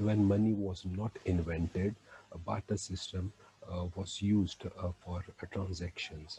When money was not invented, a barter system was used for transactions.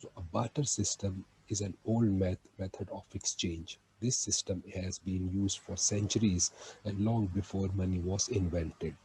So a barter system is an old method of exchange. This system has been used for centuries and long before money was invented.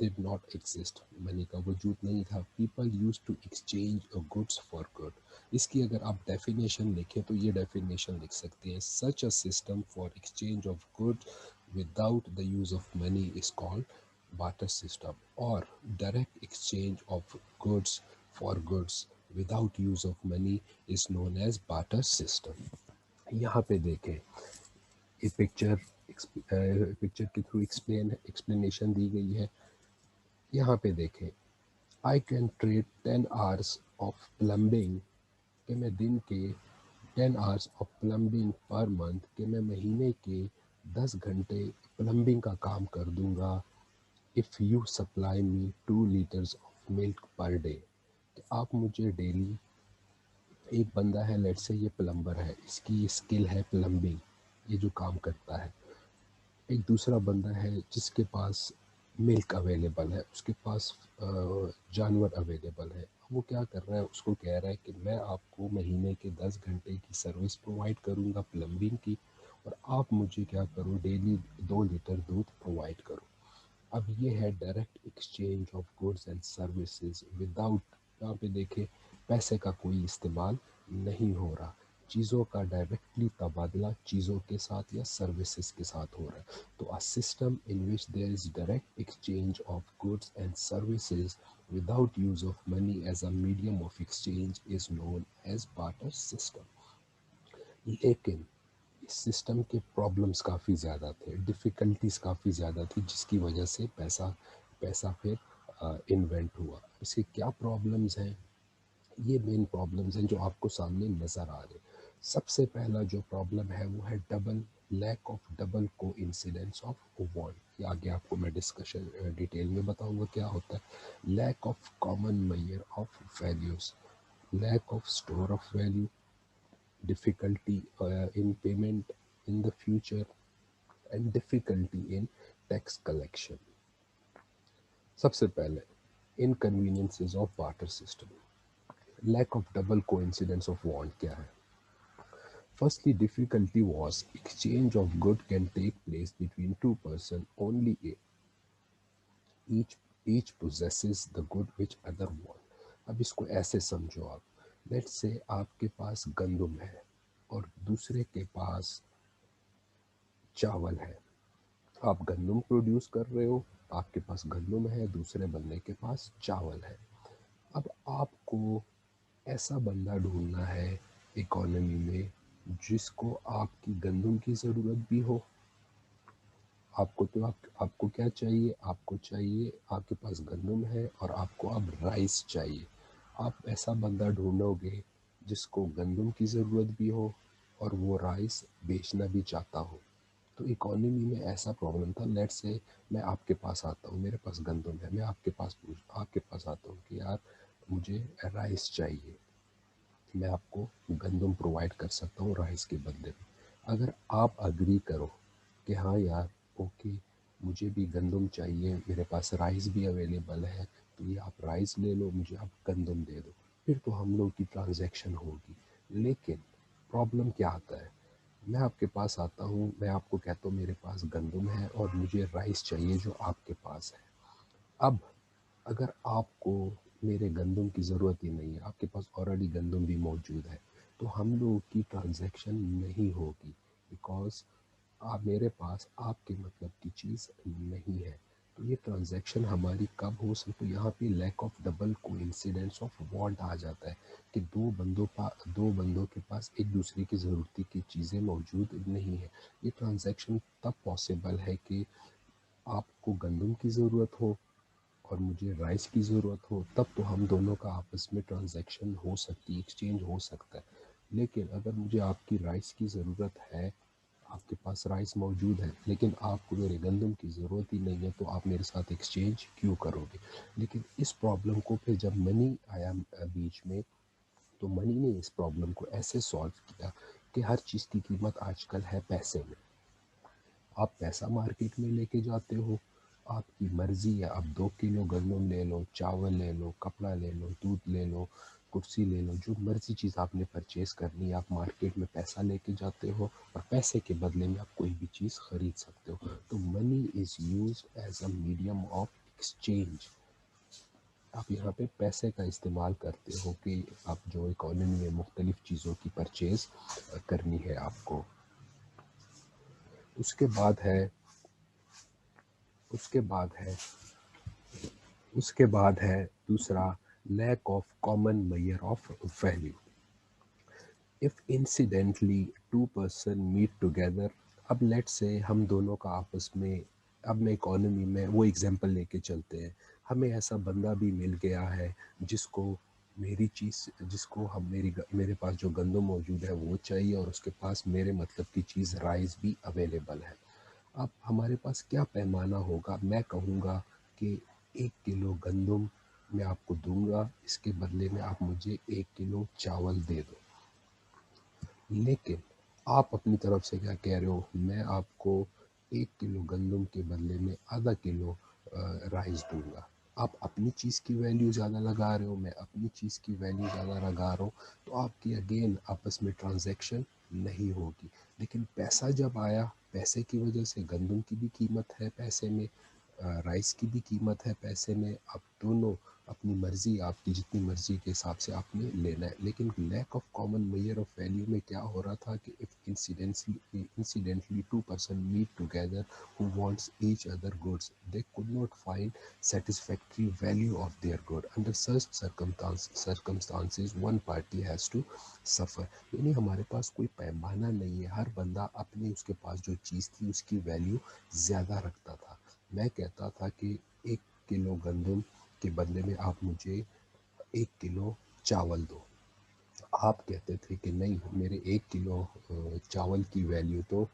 did not exist. منی کا وجود نہیں تھا. People used to exchange goods for good. اس کی اگر آپ definition لکھیں تو یہ ڈیفینیشن لکھ سکتے ہیں: such a system for exchange of goods without the use of money is called barter system, or direct exchange of goods for goods without use of money is known as barter system. یہاں پہ دیکھیں یہ picture کے through explanation دی گئی ہے. یہاں پہ دیکھیں I can trade 10 hours of plumbing کہ میں دن کے 10 hours of plumbing per month کہ میں مہینے کے 10 گھنٹے پلمبنگ کا کام کر دوں گا if you supply me 2 liters of milk per day. کہ آپ مجھے ڈیلی، ایک بندہ ہے لیٹ سے یہ پلمبر ہے، اس کی اسکل ہے پلمبنگ، یہ جو کام کرتا ہے. ایک دوسرا بندہ ہے جس کے پاس ملک اویلیبل ہے، اس کے پاس جانور اویلیبل ہے. وہ کیا کر رہا ہے، اس کو کہہ رہا ہے کہ میں آپ کو مہینے کے 10 گھنٹے کی سروس پرووائڈ کروں گا پلمبنگ کی، اور آپ مجھے کیا کرو، ڈیلی 2 لیٹر دودھ پرووائڈ کرو. اب یہ ہے direct exchange of goods and services without, یہاں پہ دیکھیں پیسے کا کوئی استعمال نہیں ہو رہا، چیزوں کا ڈائریکٹلی تبادلہ چیزوں کے ساتھ یا سروسز کے ساتھ ہو رہا ہے. تو a system in which there is direct exchange of goods and services without use of money as a medium of exchange is known as barter system. لیکن اس سسٹم کے پرابلمس کافی زیادہ تھے، ڈیفیکلٹیز کافی زیادہ تھی، جس کی وجہ سے پیسہ پھر انوینٹ ہوا. اس کے کیا پرابلمز ہیں؟ یہ مین پرابلمز ہیں جو آپ کو سامنے نظر آ رہے ہیں. سب سے پہلا جو پرابلم ہے وہ ہے lack of double coincidence of want. یہ آگے آپ کو میں ڈسکشن ڈیٹیل میں بتاؤں گا کیا ہوتا ہے. Lack of common measure of values, lack of store of value, difficulty in payment in the future and difficulty in tax collection. سب سے پہلے inconveniences of barter system. Lack of double coincidence of want کیا ہے؟ Firstly, difficulty was exchange of good can take place between two persons only if each possesses the good which other want. اب اس کو ایسے سمجھو آپ، late سے آپ کے پاس گندم ہے اور دوسرے کے پاس چاول ہے. آپ گندم پروڈیوس کر رہے ہو، آپ کے پاس گندم ہے، دوسرے بندے کے پاس چاول ہے. اب آپ کو ایسا بندہ ڈھونڈنا ہے اکانومی میں جس کو آپ کی گندم کی ضرورت بھی ہو. آپ کو کیا چاہیے؟ آپ کو چاہیے، آپ کے پاس گندم ہے اور آپ کو اب رائس چاہیے. آپ ایسا بندہ ڈھونڈو گے جس کو گندم کی ضرورت بھی ہو اور وہ رائس بیچنا بھی چاہتا ہو. تو اکانومی میں ایسا پرابلم تھا. لیٹ سے میں آپ کے پاس آتا ہوں، میرے پاس گندم ہے، میں آپ کے پاس آتا ہوں کہ یار مجھے رائس چاہیے. میں آپ کو گندم پرووائڈ کر سکتا ہوں رائس کے بدلے میں. اگر آپ اگری کرو کہ ہاں یار اوکے مجھے بھی گندم چاہیے، میرے پاس رائس بھی اویلیبل ہے، تو یہ آپ رائس لے لو، مجھے آپ گندم دے دو، پھر تو ہم لوگ کی ٹرانزیکشن ہوگی. لیکن پرابلم کیا آتا ہے؟ میں آپ کے پاس آتا ہوں، میں آپ کو کہتا ہوں میرے پاس گندم ہے اور مجھے رائس چاہیے جو آپ کے پاس ہے. اب اگر آپ کو میرے گندم کی ضرورت ہی نہیں ہے، آپ کے پاس آلریڈی گندم بھی موجود ہے، تو ہم لوگوں کی ٹرانزیکشن نہیں ہوگی، بیکاز میرے پاس آپ کے مطلب کی چیز نہیں ہے. تو یہ ٹرانزیکشن ہماری کب ہو سکتی؟ یہاں پہ leak of double coincidence of want آ جاتا ہے کہ دو بندوں کے پاس ایک دوسرے کی ضرورت کی چیزیں موجود نہیں ہیں. یہ ٹرانزیکشن تب پاسبل ہے کہ آپ کو گندم کی ضرورت ہو اور مجھے رائس کی ضرورت ہو، تب تو ہم دونوں کا آپس میں ٹرانزیکشن ہو سکتی، ایکسچینج ہو سکتا ہے. لیکن اگر مجھے آپ کی رائس کی ضرورت ہے، آپ کے پاس رائس موجود ہے لیکن آپ کو میرے گندم کی ضرورت ہی نہیں ہے، تو آپ میرے ساتھ ایکسچینج کیوں کرو گے؟ لیکن اس پرابلم کو پھر جب منی آیا بیچ میں، تو منی نے اس پرابلم کو ایسے سالو کیا کہ ہر چیز کی قیمت آج کل ہے پیسے میں. آپ پیسہ مارکیٹ میں لے کے جاتے ہو، آپ کی مرضی ہے، آپ 2 کلو گندم لے لو، چاول لے لو، کپڑا لے لو، دودھ لے لو، کرسی لے لو، جو مرضی چیز آپ نے پرچیز کرنی ہے آپ مارکیٹ میں پیسہ لے کے جاتے ہو اور پیسے کے بدلے میں آپ کوئی بھی چیز خرید سکتے ہو. تو money is used as a medium of exchange, آپ یہاں پہ پیسے کا استعمال کرتے ہو کہ آپ جو اکانومی میں مختلف چیزوں کی پرچیز کرنی ہے آپ کو. اس کے بعد ہے اس کے بعد ہے اس کے بعد ہے دوسرا leak of common measure of value. If incidentally two person meet together، اب لیٹ سے ہم دونوں کا آپس میں، اب میں اکانومی میں وہ اگزامپل لے کے چلتے ہیں، ہمیں ایسا بندہ بھی مل گیا ہے جس کو میری چیز، جس کو میرے پاس جو گندم موجود ہے وہ چاہیے، اور اس کے پاس میرے مطلب کی چیز رائس بھی اویلیبل ہے. اب ہمارے پاس کیا پیمانہ ہوگا؟ میں کہوں گا کہ 1 کلو گندم میں آپ کو دوں گا، اس کے بدلے میں آپ مجھے 1 کلو چاول دے دو. لیکن آپ اپنی طرف سے کیا کہہ رہے ہو؟ میں آپ کو 1 کلو گندم کے بدلے میں آدھا کلو رائس دوں گا. آپ اپنی چیز کی ویلیو زیادہ لگا رہے ہو، میں اپنی چیز کی ویلیو زیادہ لگا رہا ہوں، تو آپ کی اگین آپس میں ٹرانزیکشن نہیں ہوگی. لیکن پیسہ جب آیا، پیسے کی وجہ سے گندم کی بھی قیمت ہے پیسے میں، رائس کی بھی قیمت ہے پیسے میں، آپ دونوں اپنی مرضی، آپ کی جتنی مرضی کے حساب سے آپ نے لینا ہے. لیکن leak of common measure of value میں کیا ہو رہا تھا کہ incidentally two person meet together who wants each other goods, they could not find satisfactory value of their good. Under such circumstances one party has to suffer. یعنی ہمارے پاس کوئی پیمانہ نہیں ہے، ہر بندہ اپنی اس کے پاس جو چیز تھی اس کی ویلیو زیادہ رکھتا تھا. میں کہتا تھا کہ 1 کلو گندم کے بدلے میں آپ مجھے 1 کلو چاول دو. آپ کہتے تھے کہ نہیں، میرے 1 کلو چاول کی ویلیو تو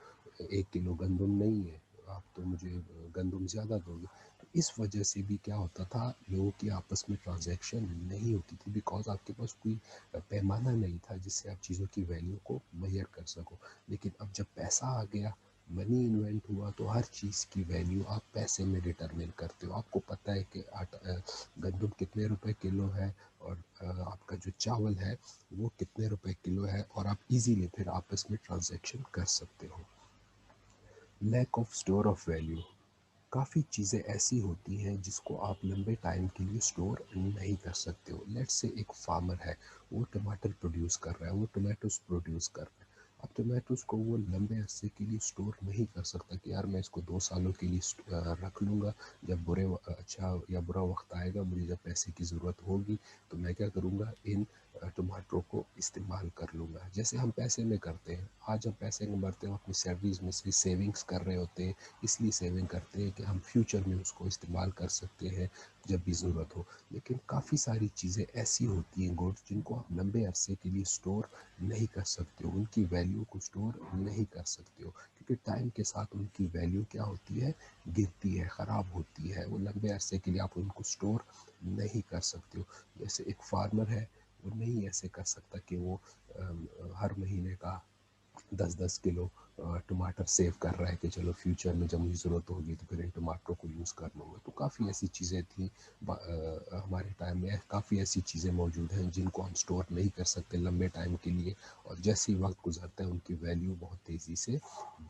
1 کلو گندم نہیں ہے، آپ تو مجھے گندم زیادہ دو گے. تو اس وجہ سے بھی کیا ہوتا تھا، لوگوں کی آپس میں ٹرانزیکشن نہیں ہوتی تھی، بیکاز آپ کے پاس کوئی پیمانہ نہیں تھا جس سے آپ چیزوں کی ویلیو کو میئر کر سکو. لیکن اب جب پیسہ آ گیا، منی انوینٹ ہوا، تو ہر چیز کی ویلیو آپ پیسے میں ڈٹرمن کرتے ہو. آپ کو پتہ ہے کہ گندم کتنے روپے کلو ہے، اور آپ کا جو چاول ہے وہ کتنے روپے کلو ہے، اور آپ ایزیلی پھر آپس میں ٹرانزیکشن کر سکتے ہو. Lack of store of value, کافی چیزیں ایسی ہوتی ہیں جس کو آپ لمبے ٹائم کے لیے اسٹور نہیں کر سکتے ہو. لیٹ سے ایک فارمر ہے، وہ ٹماٹر پروڈیوس کر رہا ہے، وہ ٹمیٹوز پروڈیوس کر رہا ہے. اب ٹمیٹوز کو وہ لمبے عرصے کے لیے اسٹور نہیں کر سکتا کہ یار میں اس کو 2 سالوں کے لیے رکھ لوں گا، جب اچھا یا برا وقت آئے گا، مجھے جب پیسے کی ضرورت ہوگی تو میں کیا کروں گا، ان ٹماٹروں کو استعمال کر لوں گا. جیسے ہم پیسے میں کرتے ہیں، آج ہم پیسے میں بھرتے ہیں، اپنی سیلریز میں سے سیونگس کر رہے ہوتے ہیں، اس لیے سیونگ کرتے ہیں کہ ہم فیوچر میں اس کو استعمال کر سکتے ہیں جب بھی ضرورت ہو. لیکن کافی ساری چیزیں ایسی ہوتی ہیں گوڈس، جن کو آپ لمبے عرصے کے لیے اسٹور نہیں کر سکتے ہو، ان کی ویلیو کو اسٹور نہیں کر سکتے ہو، کیونکہ ٹائم کے ساتھ ان کی ویلیو کیا ہوتی ہے، گرتی ہے، خراب ہوتی ہے. وہ لمبے عرصے کے لیے آپ ان کو اسٹور نہیں کر سکتے ہو. جیسے ایک فارمر ہے، وہ نہیں ایسے کر سکتا کہ وہ ہر مہینے کا 10 10 کلو ٹماٹر سیو کر رہا ہے کہ چلو فیوچر میں جب مجھے ضرورت ہوگی تو پھر ان ٹماٹروں کو یوز کر لوں گا. تو کافی ایسی چیزیں تھیں ہمارے ٹائم میں، کافی ایسی چیزیں موجود ہیں جن کو ہم اسٹور نہیں کر سکتے لمبے ٹائم کے لیے، اور جیسے ہی وقت گزرتا ہے ان کی ویلیو بہت تیزی سے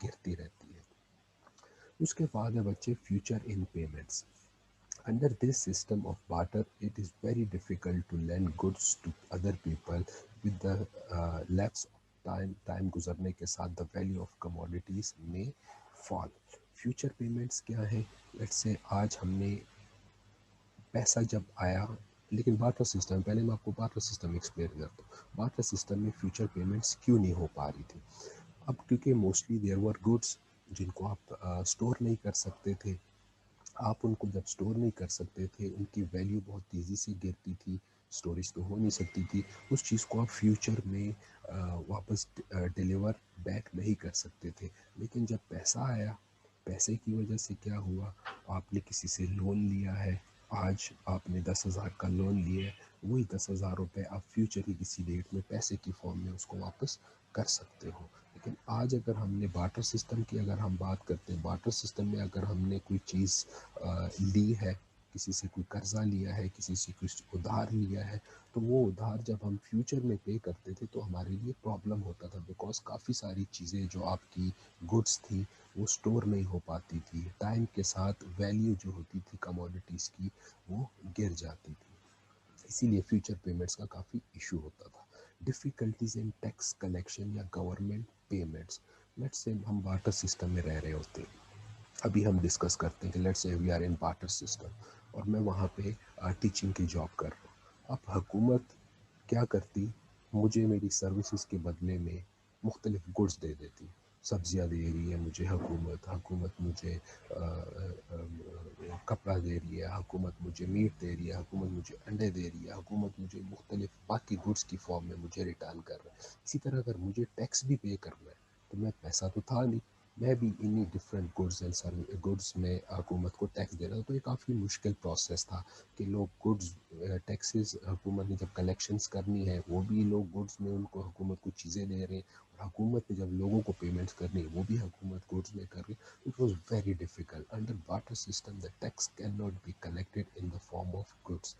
گرتی رہتی ہے. اس کے بعد ہے بچے future in payments. Under this system of barter, it is very difficult to lend goods to other people with the lapse of time گزرنے کے ساتھ the value of commodities may fall. Future payments کیا ہے؟ Let's say آج ہم نے پیسہ جب آیا، لیکن بارٹر سسٹم، پہلے میں آپ کو بارٹر سسٹم ایکسپلین کرتا ہوں. بارٹر سسٹم میں فیوچر پیمنٹس کیوں نہیں ہو پا رہی تھی؟ اب کیونکہ موسٹلی دیر ور گڈس جن کو آپ اسٹور نہیں کر سکتے تھے. آپ ان کو جب اسٹور نہیں کر سکتے تھے، ان کی ویلیو بہت تیزی سے گرتی تھی، اسٹوریج تو ہو نہیں سکتی تھی. اس چیز کو آپ فیوچر میں واپس ڈیلیور بیک نہیں کر سکتے تھے. لیکن جب پیسہ آیا، پیسے کی وجہ سے کیا ہوا، آپ نے کسی سے لون لیا ہے، آج آپ نے 10,000 کا لون لیا ہے، وہی 10,000 روپے آپ فیوچر کی کسی ڈیٹ میں پیسے کی فارم میں اس کو واپس کر سکتے ہو. لیکن آج اگر ہم نے بارٹر سسٹم کی اگر ہم بات کرتے ہیں، بارٹر سسٹم میں اگر ہم نے کوئی چیز لی ہے، کسی سے کوئی قرضہ لیا ہے، کسی سے کچھ ادھار لیا ہے، تو وہ ادھار جب ہم فیوچر میں پے کرتے تھے تو ہمارے لیے پرابلم ہوتا تھا، بیکاز کافی ساری چیزیں جو آپ کی گڈس تھی وہ سٹور نہیں ہو پاتی تھی، ٹائم کے ساتھ ویلیو جو ہوتی تھی کموڈیٹیز کی وہ گر جاتی تھی، اسی لیے فیوچر پیمنٹس کا کافی ایشو ہوتا تھا۔ ڈفیکلٹیز ان ٹیکس کلیکشن یا گورنمنٹ پیمنٹس، لیٹس سے ہم بارٹر سسٹم میں رہ رہے ہوتے ہیں، ابھی ہم ڈسکس کرتے ہیں کہ let's say we are in barter system, اور میں وہاں پہ ٹیچنگ کی جاب کر رہا ہوں۔ اب حکومت کیا کرتی، مجھے میری سروسز کے بدلے میں مختلف گڈس دے دیتی، سبزیاں دے رہی ہے مجھے حکومت مجھے کپڑا دے رہی ہے، حکومت مجھے میٹ دے رہی ہے، حکومت مجھے انڈے دے رہی ہے، حکومت مجھے مختلف باقی گڈس کی فارم میں مجھے ریٹرن کر رہا ہے۔ اسی طرح اگر مجھے ٹیکس بھی پے کرنا ہے تو میں پیسہ تو تھا نہیں، میں بھی انہی ڈفرینٹ گڈس میں حکومت کو ٹیکس دے رہا ہوں، تو یہ کافی مشکل پروسیس تھا کہ لوگ گڈس ٹیکسز حکومت نے جب کلیکشنز کرنی ہے، وہ بھی لوگ گڈس میں ان کو حکومت کو چیزیں دے رہے ہیں، اور حکومت نے جب لوگوں کو پیمنٹس کرنی ہے وہ بھی حکومت گڈس میں کر رہی ہے۔ It was very difficult. Under barter system, the tax cannot be collected in the form of goods.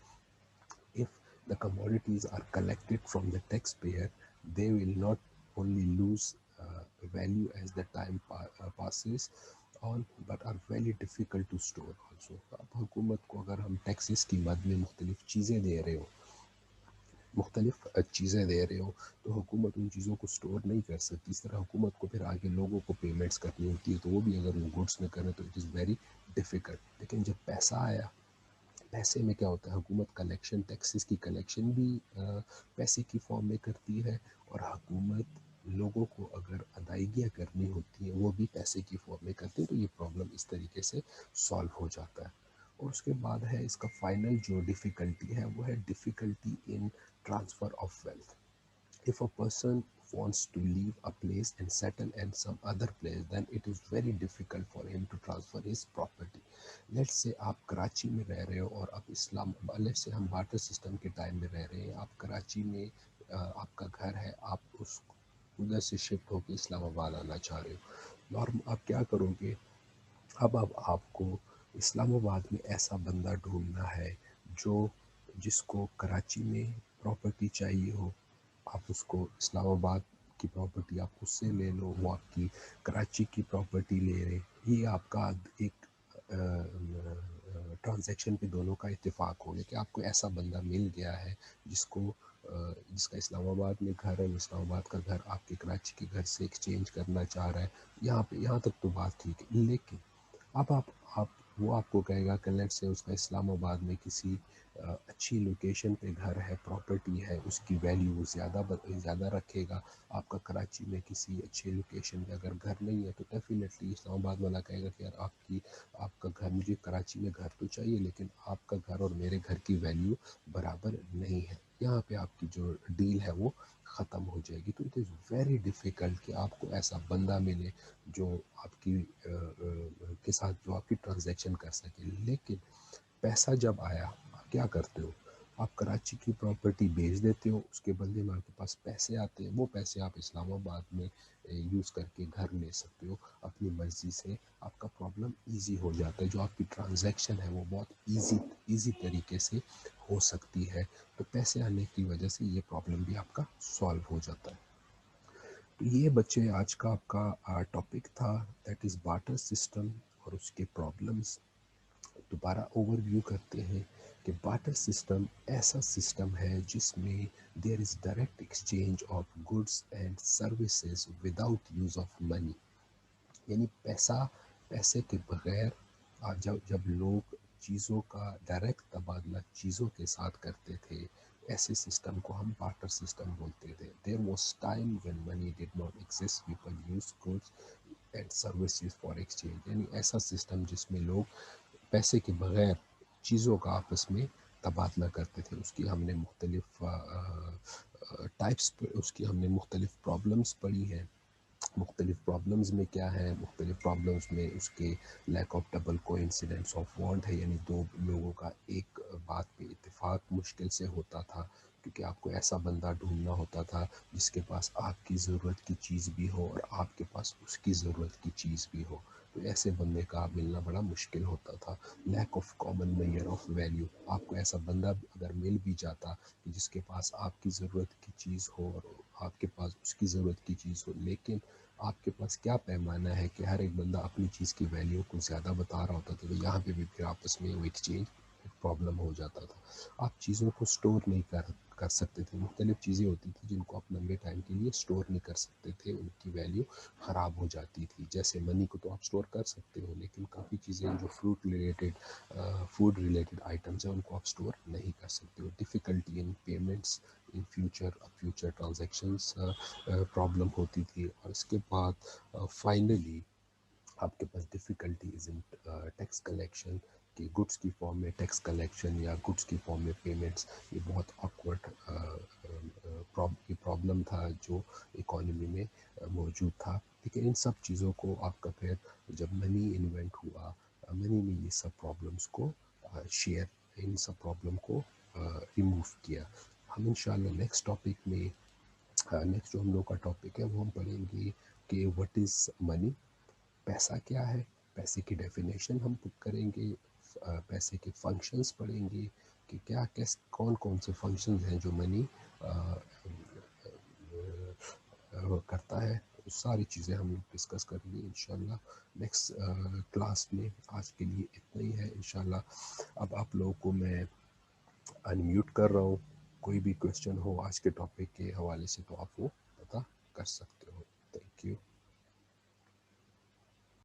If the commodities are collected from the taxpayer, they will not only lose value as the time passes on, but are very difficult to store also. اب حکومت کو اگر ہم taxes کی مد میں مختلف چیزیں دے رہے ہو تو حکومت ان چیزوں کو سٹور نہیں کر سکتی، اس طرح حکومت کو پھر آگے لوگوں کو پیمنٹس کرنی ہوتی ہے، تو وہ بھی اگر وہ گڈس میں کریں تو اٹ از ویری ڈیفیکلٹ۔ لیکن جب پیسہ آیا، پیسے میں کیا ہوتا ہے، حکومت کلیکشن ٹیکسز کی کلیکشن بھی پیسے کی فارم میں کرتی ہے، اور حکومت لوگوں کو اگر ادائیگیاں کرنی ہوتی ہیں وہ بھی پیسے کی فارم میں کرتی ہیں، تو یہ پرابلم اس طریقے سے سالو ہو جاتا ہے۔ اور اس کے بعد ہے اس کا فائنل جو ڈیفیکلٹی ہے وہ ہے difficulty in transfer of wealth. If a person wants to leave a place and settle in some other place, then it is very difficult for him to transfer his property. Let's say آپ کراچی میں رہ رہے ہو اور آپ اسلام آباد، let's say ہم barter system کے time میں رہ رہے ہیں، آپ کراچی میں آپ کا گھر ہے، آپ اس ادھر سے شفٹ ہو کے اسلام آباد آنا چاہ رہے ہو، اور آپ کیا کرو گے، اب آپ کو اسلام آباد میں ایسا بندہ ڈھونڈنا ہے جو جس کو کراچی میں پراپرٹی چاہیے ہو، آپ اس کو اسلام آباد کی پراپرٹی آپ اس سے لے لو، وہ آپ کی کراچی کی پراپرٹی لے رہے، یہ آپ کا ایک ٹرانزیکشن پہ دونوں کا اتفاق ہو گیا کہ آپ کو ایسا بندہ مل گیا ہے جس کا اسلام آباد میں گھر ہے، اسلام آباد کا گھر آپ کے کراچی کے گھر سے ایکسچینج کرنا چاہ رہا ہے، یہاں تک تو بات ٹھیک ہے، لیکن اب وہ آپ کو کہے گا کہ لیٹ سے اس کا اسلام آباد میں کسی اچھی لوکیشن پہ گھر ہے، پراپرٹی ہے، اس کی ویلیو زیادہ رکھے گا، آپ کا کراچی میں کسی اچھے لوکیشن پہ اگر گھر نہیں ہے تو ڈیفینیٹلی اسلام آباد والا کہے گا کہ یار آپ کا گھر، مجھے کراچی میں گھر تو چاہیے لیکن آپ کا گھر اور میرے گھر کی ویلیو برابر نہیں ہے، یہاں پہ آپ کی جو ڈیل ہے وہ ختم ہو جائے گی۔ تو اٹ از ویری ڈیفیکلٹ کہ آپ کو ایسا بندہ ملے جو آپ کے ساتھ جو آپ کی ٹرانزیکشن کر سکے۔ لیکن پیسہ جب آیا، آپ کیا کرتے ہو، آپ کراچی کی پراپرٹی بیچ دیتے ہو، اس کے بدلے میں آپ کے پاس پیسے آتے ہیں، وہ پیسے آپ اسلام آباد میں یوز کر کے گھر لے سکتے ہو اپنی مرضی سے، آپ کا پرابلم ایزی ہو جاتا ہے، جو آپ کی ٹرانزیکشن ہے وہ بہت ایزی طریقے سے ہو سکتی ہے، تو پیسے آنے کی وجہ سے یہ پرابلم بھی آپ کا سالو ہو جاتا ہے۔ تو یہ بچے آج کا آپ کا ٹاپک تھا، دیٹ از بارٹر سسٹم اور اس کے پرابلمس۔ دوبارہ اوور ویو کرتے ہیں کہ بارٹر سسٹم ایسا سسٹم ہے جس میں there is direct exchange of goods and services without use of money, یعنی پیسے کے بغیر جب لوگ چیزوں کا ڈائریکٹ تبادلہ چیزوں کے ساتھ کرتے تھے، ایسے سسٹم کو ہم بارٹر سسٹم بولتے تھے۔ There was time when money did not exist, people use goods and services for exchange, یعنی ایسا سسٹم جس میں لوگ پیسے کے بغیر چیزوں کا آپس میں تبادلہ کرتے تھے۔ اس کی ہم نے مختلف ٹائپس، اس کی ہم نے مختلف پرابلمس پڑھی ہیں۔ مختلف پرابلمز میں کیا ہے، مختلف پرابلمز میں اس کے lack of double coincidence of want ہے، یعنی دو لوگوں کا ایک بات پہ اتفاق مشکل سے ہوتا تھا، کیونکہ آپ کو ایسا بندہ ڈھونڈنا ہوتا تھا جس کے پاس آپ کی ضرورت کی چیز بھی ہو اور آپ کے پاس اس کی ضرورت کی چیز بھی ہو، تو ایسے بندے کا ملنا بڑا مشکل ہوتا تھا۔ Leak of common measure of value, آپ کو ایسا بندہ اگر مل بھی جاتا کہ جس کے پاس آپ کی ضرورت کی چیز ہو اور آپ کے پاس اس کی ضرورت کی چیز ہو، لیکن آپ کے پاس کیا پیمانہ ہے کہ ہر ایک بندہ اپنی چیز کی ویلیو کو زیادہ بتا رہا ہوتا تھا، تو یہاں پہ بھی پھر آپس میں وہ ایکسچینج پرابلم ہو جاتا تھا. آپ چیزوں کو اسٹور نہیں کر سکتے تھے. مختلف چیزیں ہوتی تھیں جن کو آپ لمبے ٹائم کے لیے اسٹور نہیں کر سکتے تھے، ان کی ویلیو خراب ہو جاتی تھی. جیسے منی کو تو آپ اسٹور کر سکتے ہو، لیکن کافی چیزیں جو فوڈ ریلیٹڈ آئٹمس ہیں ان کو آپ اسٹور نہیں کر سکتے ہو. Difficulty in payments in future transactions problem ہوتی تھی. اور اس کے بعد فائنلی آپ کے پاس ڈیفیکلٹیز ان ٹیکس کلیکشن، کہ گڈس کی فارم میں ٹیکس کلیکشن یا گڈس کی فارم میں پیمنٹس. یہ بہت آکورڈ پرابلم تھا جو اکانومی میں موجود تھا. لیکن ان سب چیزوں کو آپ کا پھر جب منی انوینٹ ہوا، منی نے یہ سب پرابلمس کو شیئر ان سب پرابلم کو ریموو کیا. ہم انشاءاللہ نیکسٹ ٹاپک میں نیکسٹ جو ہم لوگ کا ٹاپک ہے وہ ہم پڑھیں گے کہ وٹ از منی، پیسہ کیا ہے، پیسے کی ڈیفینیشن ہم کریں گے، پیسے کے فنکشنز پڑھیں گے کہ کون کون سے فنکشنز ہیں جو منی کرتا ہے. ساری چیزیں ہم لوگ ڈسکس کریں گے انشاءاللہ نیکسٹ کلاس میں. آج کے لیے اتنا ہی ہے انشاءاللہ. اب آپ لوگوں کو میں انمیوٹ کر رہا ہوں. کوئی بھی کوشچن ہو آج کے ٹاپک کے حوالے سے تو آپ وہ